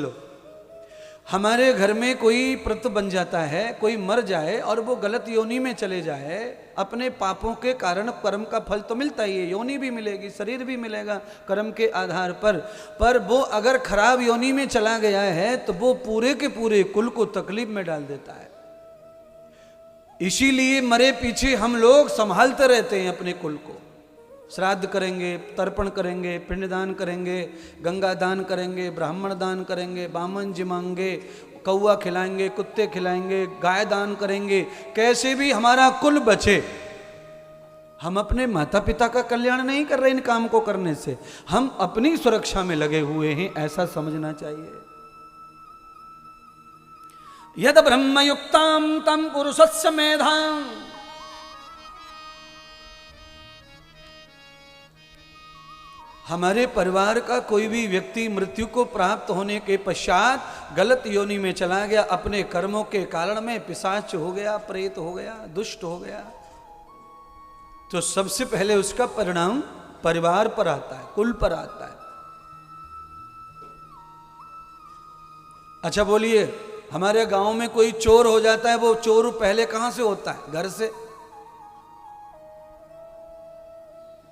लो, हमारे घर में कोई प्रत बन जाता है, कोई मर जाए और वो गलत योनि में चले जाए, अपने पापों के कारण कर्म का फल तो मिलता ही है, योनि भी मिलेगी, शरीर भी मिलेगा कर्म के आधार पर वो अगर खराब योनि में चला गया है तो वो पूरे के पूरे कुल को तकलीफ में डाल देता है। इसीलिए मरे पीछे हम लोग संभालते रहते हैं अपने कुल को। श्राद्ध करेंगे, तर्पण करेंगे, पिंडदान करेंगे, गंगा दान करेंगे, ब्राह्मण दान करेंगे, बामन जिमाएंगे, कौआ खिलाएंगे, कुत्ते खिलाएंगे, गाय दान करेंगे, कैसे भी हमारा कुल बचे। हम अपने माता पिता का कल्याण नहीं कर रहे इन काम को करने से, हम अपनी सुरक्षा में लगे हुए हैं, ऐसा समझना चाहिए। यद ब्रह्मयुक्ताम तम पुरुषस्य मेधाम, हमारे परिवार का कोई भी व्यक्ति मृत्यु को प्राप्त होने के पश्चात गलत योनि में चला गया, अपने कर्मों के कारण में पिशाच हो गया, प्रेत हो गया, दुष्ट हो गया, तो सबसे पहले उसका परिणाम परिवार पर आता है, कुल पर आता है। अच्छा बोलिए, हमारे गांव में कोई चोर हो जाता है, वो चोर पहले कहां से होता है? घर से।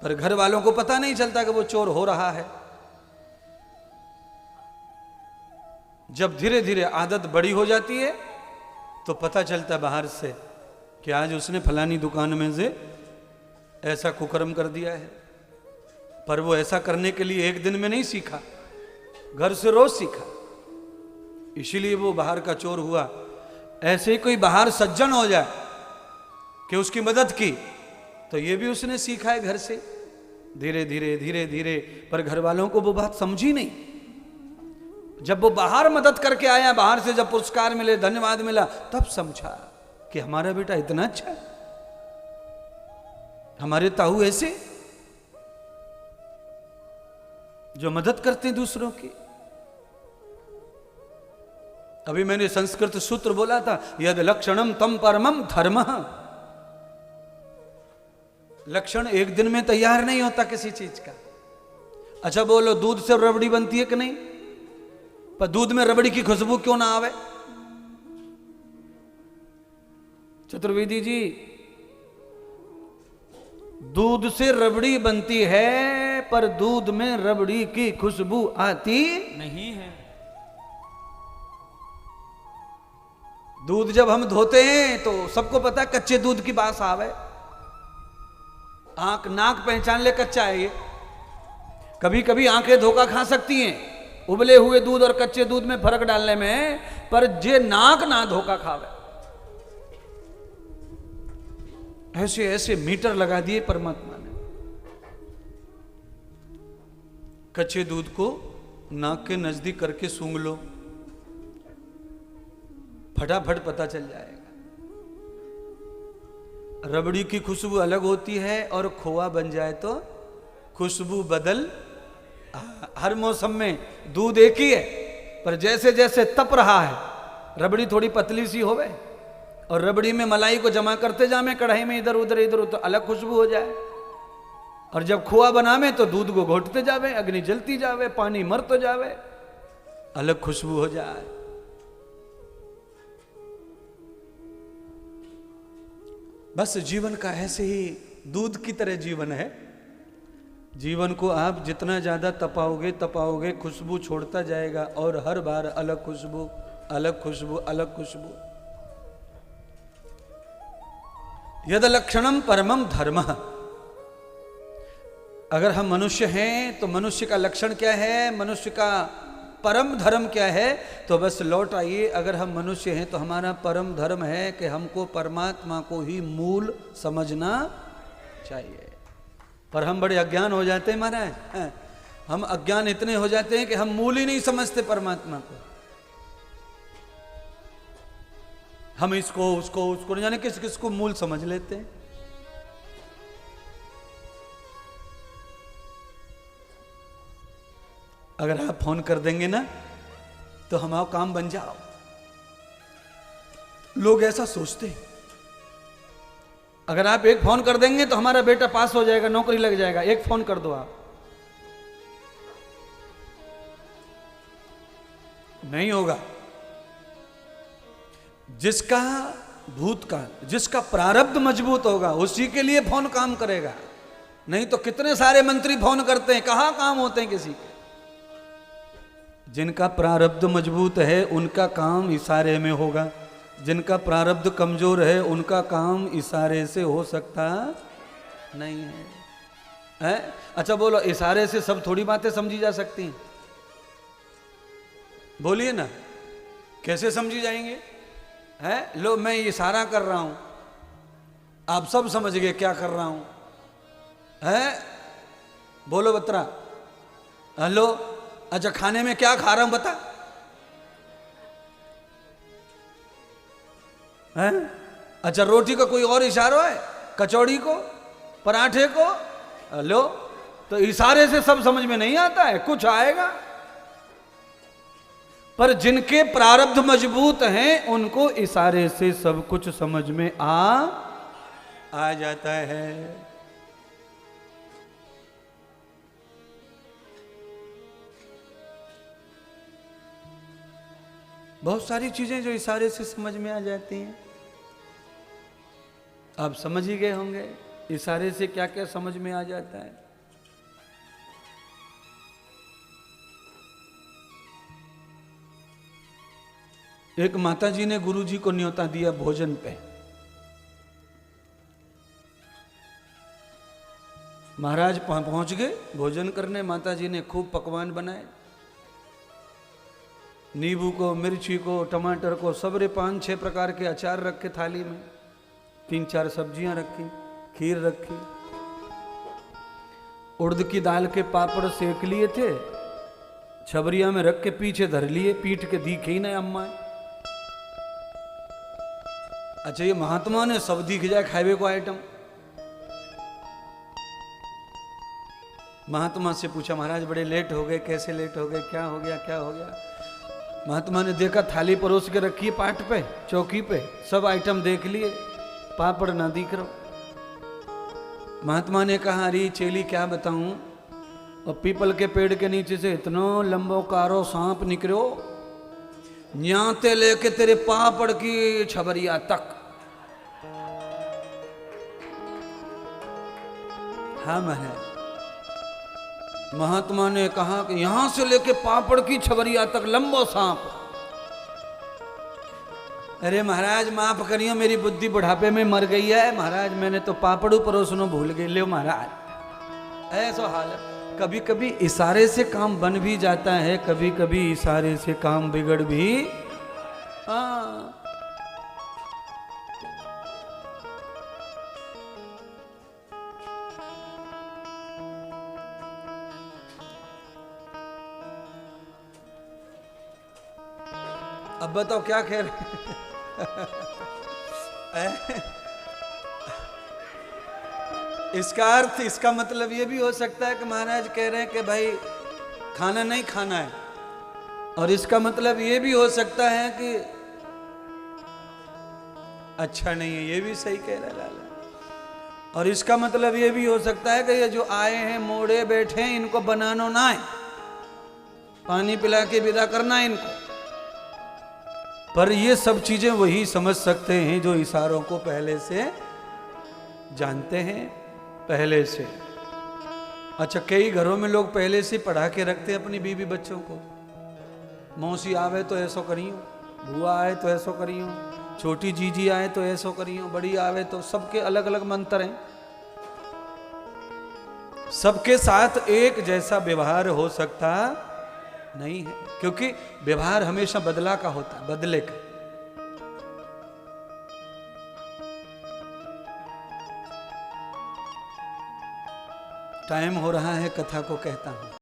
पर घर वालों को पता नहीं चलता कि वो चोर हो रहा है। जब धीरे धीरे आदत बड़ी हो जाती है तो पता चलता है बाहर से कि आज उसने फलानी दुकान में से ऐसा कुकर्म कर दिया है। पर वो ऐसा करने के लिए एक दिन में नहीं सीखा, घर से रोज सीखा, इसीलिए वो बाहर का चोर हुआ। ऐसे ही कोई बाहर सज्जन हो जाए कि उसकी मदद की, तो ये भी उसने सीखा है घर से, धीरे धीरे धीरे धीरे। पर घर वालों को वो बात समझी नहीं। जब वो बाहर मदद करके आया, बाहर से जब पुरस्कार मिले, धन्यवाद मिला, तब समझा कि हमारा बेटा इतना अच्छा है, हमारे ताऊ ऐसे जो मदद करते हैं दूसरों की। अभी मैंने संस्कृत सूत्र बोला था, यद लक्षणम तम परमम धर्मः। लक्षण एक दिन में तैयार नहीं होता किसी चीज का। अच्छा बोलो, दूध से रबड़ी बनती है कि नहीं? पर दूध में रबड़ी की खुशबू क्यों ना आवे? चतुर्वेदी जी, दूध से रबड़ी बनती है पर दूध में रबड़ी की खुशबू आती नहीं है। दूध जब हम धोते हैं तो सबको पता है कच्चे दूध की बास आवे, आंख नाक पहचान ले कच्चा है ये। कभी कभी आंखें धोखा खा सकती हैं उबले हुए दूध और कच्चे दूध में फर्क डालने में, पर जे नाक ना धोखा खावे। ऐसे ऐसे मीटर लगा दिए परमात्मा ने। कच्चे दूध को नाक के नजदीक करके सूंघ लो, फटाफट पता चल जाएगा। रबड़ी की खुशबू अलग होती है और खोआ बन जाए तो खुशबू बदल। हर मौसम में दूध एक ही है, पर जैसे जैसे तप रहा है, रबड़ी थोड़ी पतली सी होवे और रबड़ी में मलाई को जमा करते जामे कढ़ाई में, इधर उधर इधर उधर, अलग खुशबू हो जाए। और जब खोआ बनावे तो दूध को घोटते जावे, अग्नि जलती जावे, पानी मरते जावे, अलग खुशबू हो जाए। बस जीवन का ऐसे ही दूध की तरह जीवन है। जीवन को आप जितना ज्यादा तपाओगे तपाओगे, खुशबू छोड़ता जाएगा और हर बार अलग खुशबू, अलग खुशबू, अलग खुशबू। यद लक्षणम परमम धर्मः। अगर हम मनुष्य हैं तो मनुष्य का लक्षण क्या है, मनुष्य का परम धर्म क्या है? तो बस लौट आइए, अगर हम मनुष्य हैं तो हमारा परम धर्म है कि हमको परमात्मा को ही मूल समझना चाहिए। पर हम बड़े अज्ञान हो जाते हैं महाराज, हम अज्ञान इतने हो जाते हैं कि हम मूल ही नहीं समझते परमात्मा को। हम इसको उसको उसको नहीं जाने किस किस को मूल समझ लेते हैं। अगर आप फोन कर देंगे ना तो हमारा काम बन जाओ, लोग ऐसा सोचते हैं। अगर आप एक फोन कर देंगे तो हमारा बेटा पास हो जाएगा, नौकरी लग जाएगा, एक फोन कर दो आप। नहीं होगा। जिसका भूतकाल, जिसका प्रारब्ध मजबूत होगा उसी के लिए फोन काम करेगा। नहीं तो कितने सारे मंत्री फोन करते हैं, कहां काम होते हैं किसी के। जिनका प्रारब्ध मजबूत है उनका काम इशारे में होगा, जिनका प्रारब्ध कमजोर है उनका काम इशारे से हो सकता नहीं है। अच्छा बोलो, इशारे से सब थोड़ी बातें समझी जा सकती हैं? बोलिए ना, कैसे समझी जाएंगे? लो मैं इशारा कर रहा हूं, आप सब समझ गए क्या कर रहा हूं। बोलो बत्रा, हेलो, अच्छा खाने में क्या खा रहा हूं बता। अच्छा रोटी का कोई और इशारा है, कचौड़ी को, पराठे को? हेलो, तो इशारे से सब समझ में नहीं आता है, कुछ आएगा। पर जिनके प्रारब्ध मजबूत हैं उनको इशारे से सब कुछ समझ में आ जाता है। बहुत सारी चीजें जो इशारे से समझ में आ जाती हैं। आप समझ ही गए होंगे इशारे से क्या क्या समझ में आ जाता है। एक माता जी ने गुरु जी को न्योता दिया भोजन पे। महाराज पहुंच गए भोजन करने। माता जी ने खूब पकवान बनाए, नींबू को, मिर्ची को, टमाटर को, सबरे 5-6 प्रकार के अचार रखे थाली में, 3-4 सब्जियां रखी, खीर रखी, उड़द की दाल के पापड़ सेक लिए थे, छबरिया में रख के पीछे धर लिए, पीट के दिखे ही नहीं अम्मा। अच्छा ये महात्मा ने सब दिख जाए खावे को आइटम। महात्मा से पूछा, महाराज बड़े लेट हो गए, कैसे लेट हो गए, क्या हो गया, क्या हो गया? महात्मा ने देखा थाली परोस के रखी है पाट पे, चौकी पे, सब आइटम देख लिए, पापड़ ना दिख रहा। महात्मा ने कहा, अरे चेली क्या बताऊं, और पीपल के पेड़ के नीचे से इतना लंबो कारो सांप निकलो, न्याते लेके तेरे पापड़ की छबरिया तक। हाँ महाराज। महात्मा ने कहा कि यहां से लेके पापड़ की छबरिया तक लंबो सांप। अरे महाराज माफ करियो, मेरी बुद्धि बुढ़ापे में मर गई है महाराज, मैंने तो पापड़ू परोसनो भूल गई। ले महाराज ऐसा हाल है। कभी कभी इशारे से काम बन भी जाता है, कभी कभी इशारे से काम बिगड़ भी। हाँ अब बताओ क्या कह रहे इसका अर्थ, इसका मतलब ये भी हो सकता है कि महाराज कह रहे हैं कि भाई खाना नहीं खाना है, और इसका मतलब ये भी हो सकता है कि अच्छा नहीं है, ये भी सही कह रहा है लाला। और इसका मतलब ये भी हो सकता है कि ये जो आए हैं मोड़े बैठे हैं इनको बनाना ना है, पानी पिला के विदा करना है इनको। पर ये सब चीजें वही समझ सकते हैं जो इशारों को पहले से जानते हैं, पहले से। अच्छा कई घरों में लोग पहले से पढ़ा के रखते हैं अपनी बीवी बच्चों को, मौसी आवे तो ऐसो करियो, बुआ आए तो ऐसो करियो, छोटी जीजी आए तो ऐसो करियो, बड़ी आवे तो, सबके अलग अलग मंत्र हैं। सबके साथ एक जैसा व्यवहार हो सकता नहीं है, क्योंकि व्यवहार हमेशा बदला का होता है, बदले का। टाइम हो रहा है, कथा को कहता हूं।